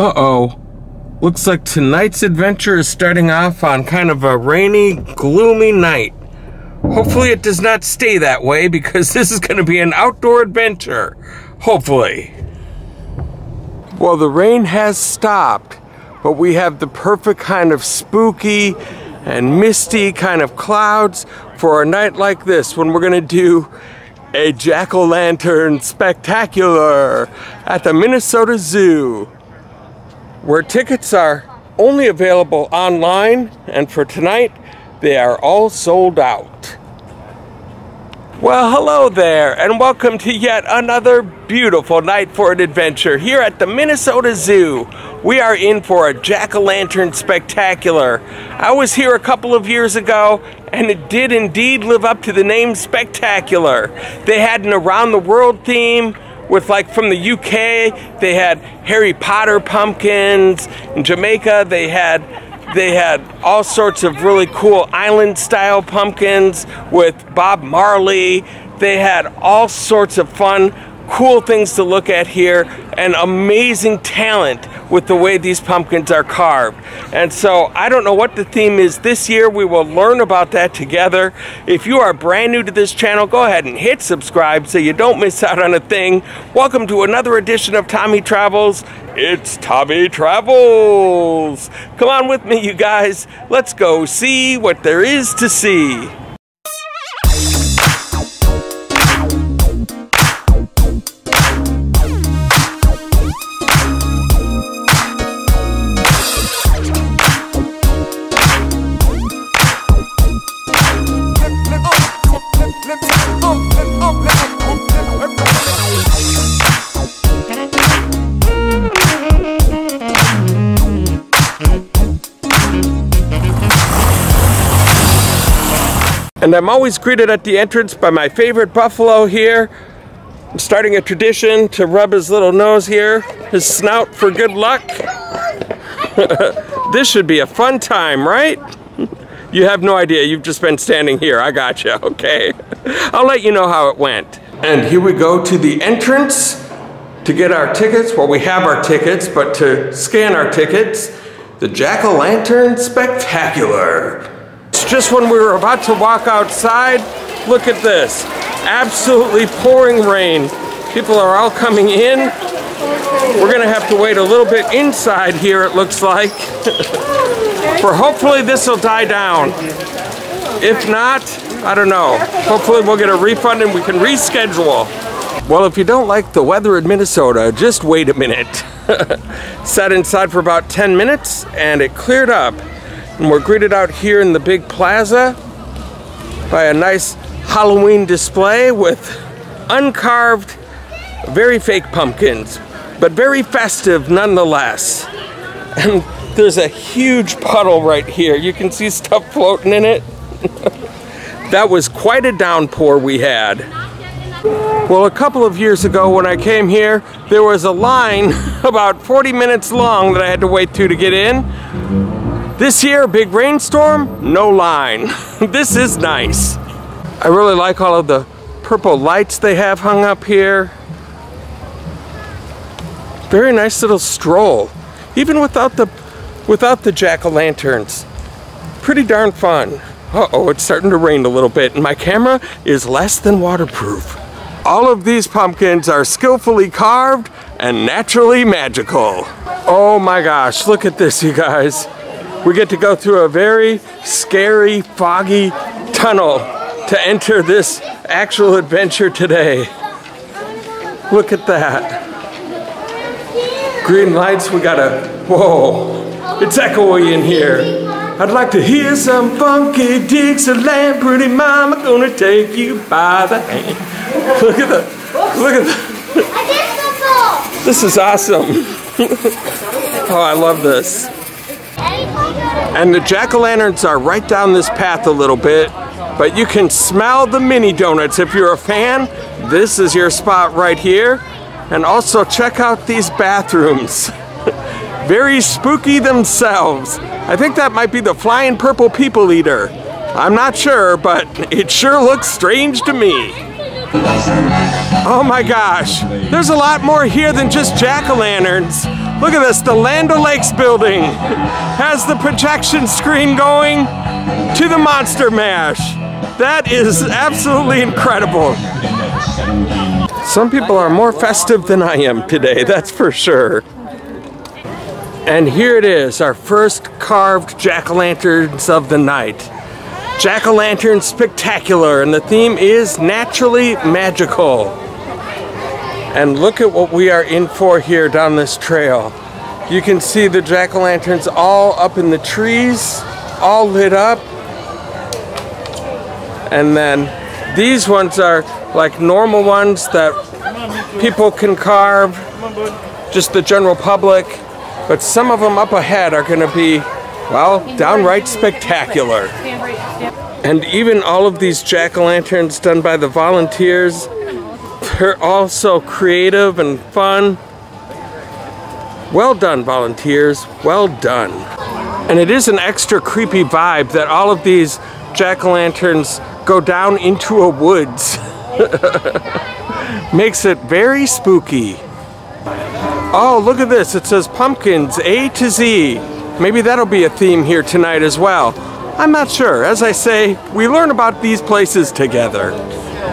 Uh-oh. Looks like tonight's adventure is starting off on kind of a rainy, gloomy night. Hopefully it does not stay that way because this is going to be an outdoor adventure. Hopefully. Well, the rain has stopped, but we have the perfect kind of spooky and misty kind of clouds for a night like this when we're going to do a jack-o'-lantern spectacular at the Minnesota Zoo, where tickets are only available online, and for tonight they are all sold out. Well, hello there, and welcome to yet another beautiful night for an adventure here at the Minnesota Zoo. We are in for a jack-o'-lantern spectacular. I was here a couple of years ago, and it did indeed live up to the name Spectacular. They had an around the world theme with, like, from the UK, they had Harry Potter pumpkins. In Jamaica, they had all sorts of really cool island-style pumpkins with Bob Marley. They had all sorts of fun, cool things to look at here, and amazing talent with the way these pumpkins are carved. And so I don't know what the theme is this year. We will learn about that together. If you are brand new to this channel, go ahead and hit subscribe so you don't miss out on a thing. Welcome to another edition of Tommy Travels. It's Tommy Travels. Come on with me, you guys. Let's go see what there is to see. And I'm always greeted at the entrance by my favorite buffalo here. I'm starting a tradition to rub his little nose here, his snout, for good luck. This should be a fun time, right? You have no idea, you've just been standing here. I got you, okay? I'll let you know how it went. And here we go to the entrance to get our tickets. Well, we have our tickets, but to scan our tickets, the Jack-o'-lantern Spectacular. Just when we were about to walk outside, look at this. Absolutely pouring rain. People are all coming in. We're gonna have to wait a little bit inside here, it looks like. For hopefully this will die down. If not, I don't know. Hopefully we'll get a refund and we can reschedule. Well, if you don't like the weather in Minnesota, just wait a minute. Sat inside for about 10 minutes and it cleared up. And we're greeted out here in the big plaza by a nice Halloween display with uncarved, very fake pumpkins, but very festive nonetheless. And there's a huge puddle right here. You can see stuff floating in it. That was quite a downpour we had. Well, a couple of years ago when I came here, there was a line about 40 minutes long that I had to wait to get in. This year, big rainstorm, no line. This is nice. I really like all of the purple lights they have hung up here. Very nice little stroll, even without the jack-o'-lanterns. Pretty darn fun. Uh-oh, it's starting to rain a little bit, and my camera is less than waterproof. All of these pumpkins are skillfully carved and naturally magical. Oh my gosh, look at this, you guys. We get to go through a very scary, foggy tunnel to enter this actual adventure today. Look at that. Green lights, we got a, whoa, it's echoey in here. I'd like to hear some funky Dixieland, pretty mama gonna take you by the hand. Look at the, this is awesome. Oh, I love this. And the jack-o'-lanterns are right down this path a little bit, but you can smell the mini donuts. If you're a fan, this is your spot right here. And also check out these bathrooms. Very spooky themselves. I think that might be the flying purple people eater. I'm not sure, but it sure looks strange to me. Oh my gosh, there's a lot more here than just jack-o'-lanterns. Look at this, the Land O'Lakes building has the projection screen going to the Monster Mash. That is absolutely incredible. Some people are more festive than I am today, that's for sure. And here it is, our first carved jack-o'-lanterns of the night. Jack-o'-lantern spectacular, and the theme is naturally magical. And look at what we are in for here down this trail. You can see the jack-o'-lanterns all up in the trees, all lit up. And then these ones are like normal ones that people can carve, just the general public. But some of them up ahead are going to be, well, downright spectacular. And even all of these jack-o'-lanterns done by the volunteers, they're all so creative and fun. Well done, volunteers, well done. And it is an extra creepy vibe that all of these jack-o'-lanterns go down into a woods. Makes it very spooky. Oh, look at this, it says pumpkins A to Z. Maybe that'll be a theme here tonight as well. I'm not sure. As I say, we learn about these places together.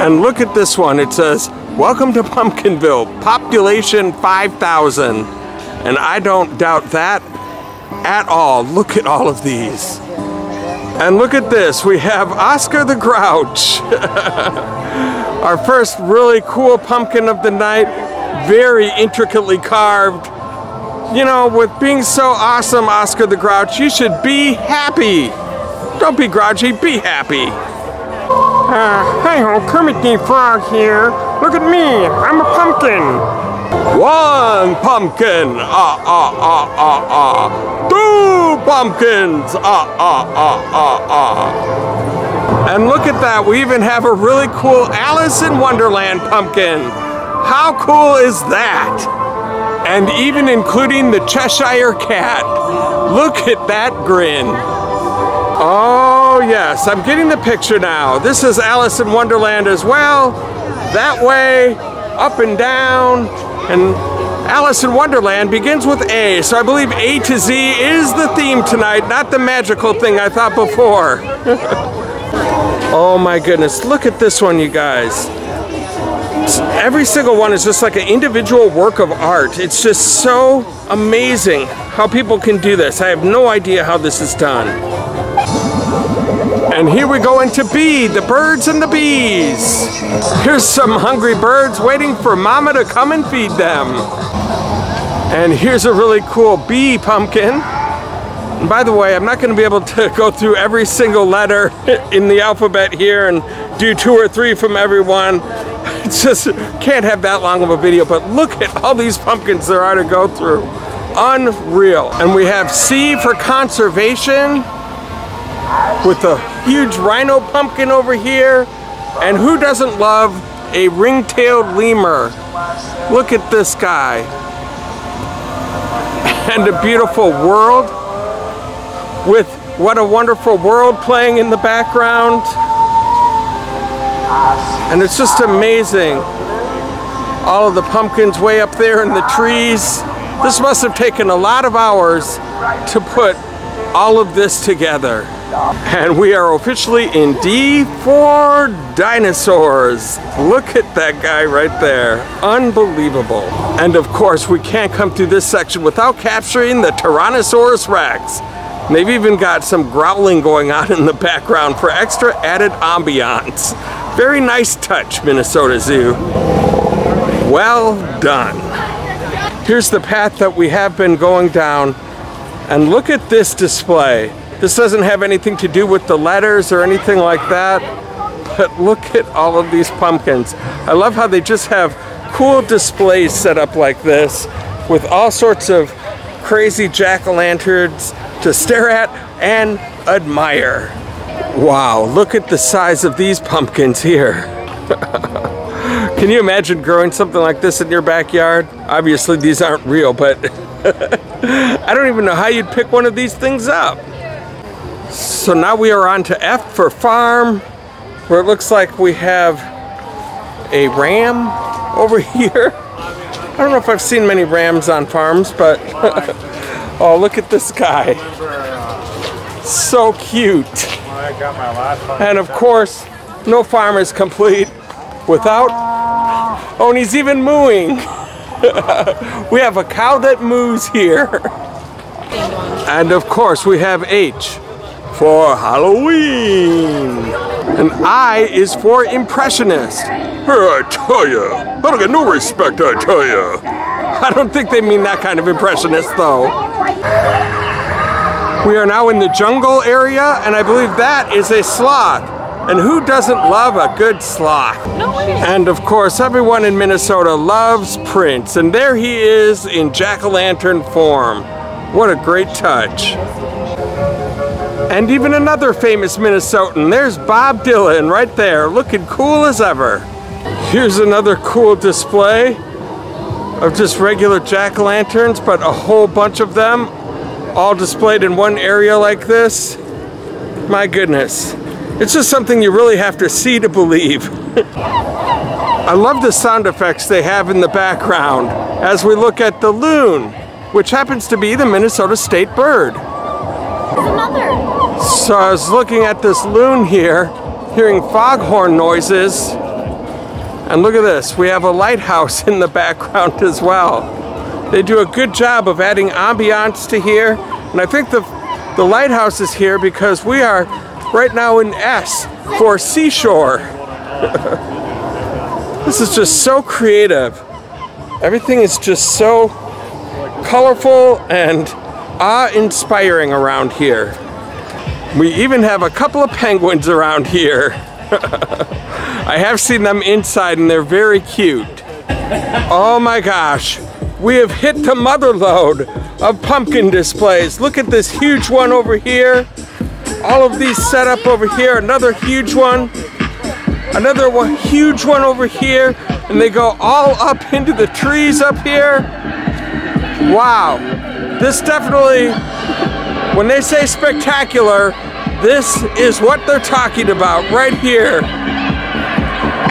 And look at this one, it says, welcome to Pumpkinville, population 5,000. And I don't doubt that at all. Look at all of these. And look at this, we have Oscar the Grouch. Our first really cool pumpkin of the night, very intricately carved. You know, with being so awesome, Oscar the Grouch, you should be happy. Don't be grouchy, be happy. Hi-ho, Kermit the Frog here. Look at me, I'm a pumpkin. One pumpkin, Two pumpkins, And look at that, we even have a really cool Alice in Wonderland pumpkin. How cool is that? And even including the Cheshire Cat. Look at that grin. Oh yes, I'm getting the picture now. This is Alice in Wonderland as well. That way, up and down. And Alice in Wonderland begins with A, so I believe A to Z is the theme tonight, not the magical thing I thought before. Oh my goodness, look at this one, you guys. Every single one is just like an individual work of art. It's just so amazing how people can do this. I have no idea how this is done. And here we go into B, the birds and the bees. Here's some hungry birds waiting for mama to come and feed them. And here's a really cool bee pumpkin. And by the way, I'm not going to be able to go through every single letter in the alphabet here and do 2 or 3 from everyone. It's just, can't have that long of a video, but look at all these pumpkins there are to go through. Unreal. And we have C for conservation, with a huge rhino pumpkin over here. And who doesn't love a ring-tailed lemur? Look at this guy. And a beautiful world with What a Wonderful World playing in the background. And it's just amazing. All of the pumpkins way up there in the trees. This must have taken a lot of hours to put all of this together. And we are officially in D for dinosaurs. Look at that guy right there. Unbelievable. And of course, we can't come through this section without capturing the Tyrannosaurus Rex. And they've even got some growling going on in the background for extra added ambiance. Very nice touch, Minnesota Zoo. Well done. Here's the path that we have been going down. And look at this display. This doesn't have anything to do with the letters or anything like that, but look at all of these pumpkins. I love how they just have cool displays set up like this with all sorts of crazy jack-o'-lanterns to stare at and admire. Wow, look at the size of these pumpkins here. Can you imagine growing something like this in your backyard? Obviously these aren't real, but I don't even know how you'd pick one of these things up. So now we are on to F for farm, where it looks like we have a ram over here. don't know if I've seen many rams on farms, but oh, look at this guy. So cute. And of course, no farm is complete without, oh, and he's even mooing. We have a cow that moos here. And of course, we have H for Halloween. And I is for impressionist. I tell ya, I don't get no respect, I tell ya. I don't think they mean that kind of impressionist, though. We are now in the jungle area, and I believe that is a sloth. And who doesn't love a good sloth? And of course, everyone in Minnesota loves Prince, and there he is in jack-o'-lantern form. What a great touch. And even another famous Minnesotan, there's Bob Dylan right there, looking cool as ever. Here's another cool display of just regular jack-o'-lanterns, but a whole bunch of them, all displayed in one area like this. My goodness. It's just something you really have to see to believe. I love the sound effects they have in the background as we look at the loon, which happens to be the Minnesota state bird. There's another. So I was looking at this loon here, hearing foghorn noises, and look at this, we have a lighthouse in the background as well. They do a good job of adding ambiance to here, and I think the lighthouse is here because we are right now in S for seashore. This is just so creative. Everything is just so colorful and awe-inspiring around here. We even have a couple of penguins around here. I have seen them inside and they're very cute. Oh my gosh, we have hit the mother lode of pumpkin displays. Look at this huge one over here. All of these set up over here, another huge one, another one, huge one over here, and they go all up into the trees up here. Wow, this definitely, when they say spectacular, this is what they're talking about right here.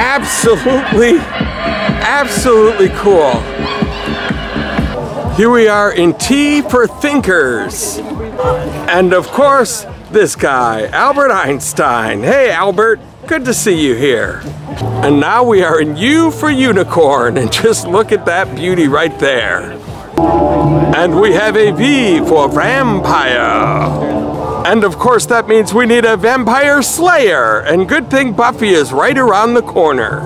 Absolutely, absolutely cool. Here we are in T for Thinkers. And of course, this guy, Albert Einstein. Hey Albert, good to see you here. And now we are in U for Unicorn, and just look at that beauty right there. And we have a V for Vampire. And of course that means we need a Vampire Slayer, and good thing Buffy is right around the corner.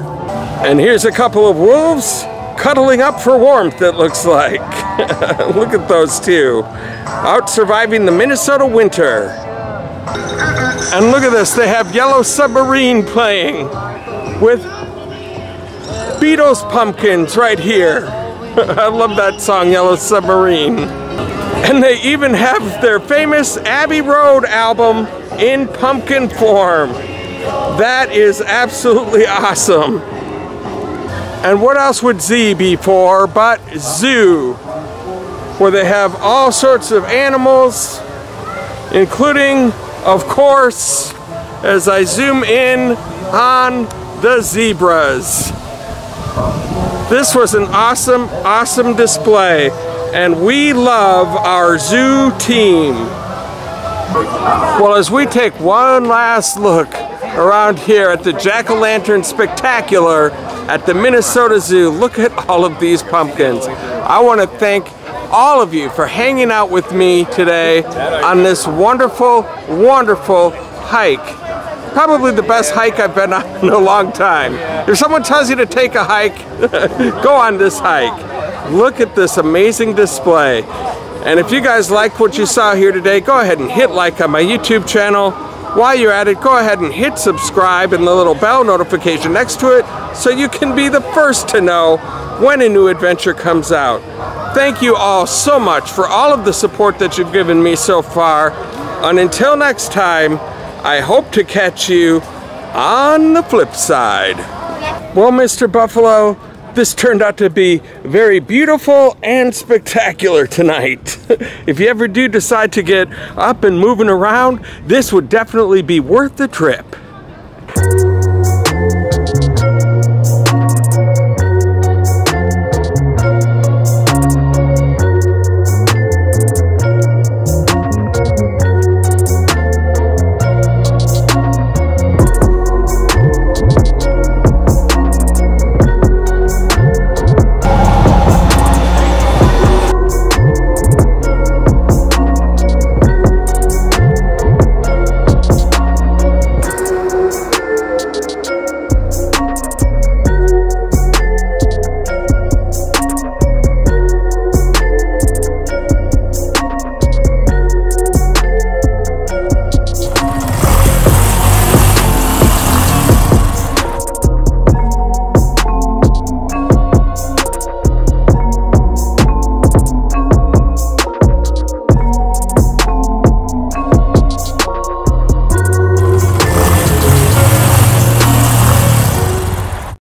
And here's a couple of wolves cuddling up for warmth, it looks like. Look at those two, out surviving the Minnesota winter. And look at this, they have Yellow Submarine playing with Beatles pumpkins right here. I love that song, Yellow Submarine. And they even have their famous Abbey Road album in pumpkin form. That is absolutely awesome. And what else would Z be for but zoo, where they have all sorts of animals, including, of course, as I zoom in on the zebras. This was an awesome, awesome display, and we love our zoo team. Well, as we take one last look around here at the Jack-o'-lantern Spectacular at the Minnesota Zoo, look at all of these pumpkins. I want to thank all of you for hanging out with me today on this wonderful, wonderful hike. Probably the best hike I've been on in a long time. If someone tells you to take a hike, go on this hike. Look at this amazing display. And if you guys like what you saw here today, go ahead and hit like on my YouTube channel. While you're at it, go ahead and hit subscribe and the little bell notification next to it so you can be the first to know when a new adventure comes out. Thank you all so much for all of the support that you've given me so far. And until next time, I hope to catch you on the flip side. Well, Mr. Buffalo, this turned out to be very beautiful and spectacular tonight. If you ever do decide to get up and moving around, this would definitely be worth the trip.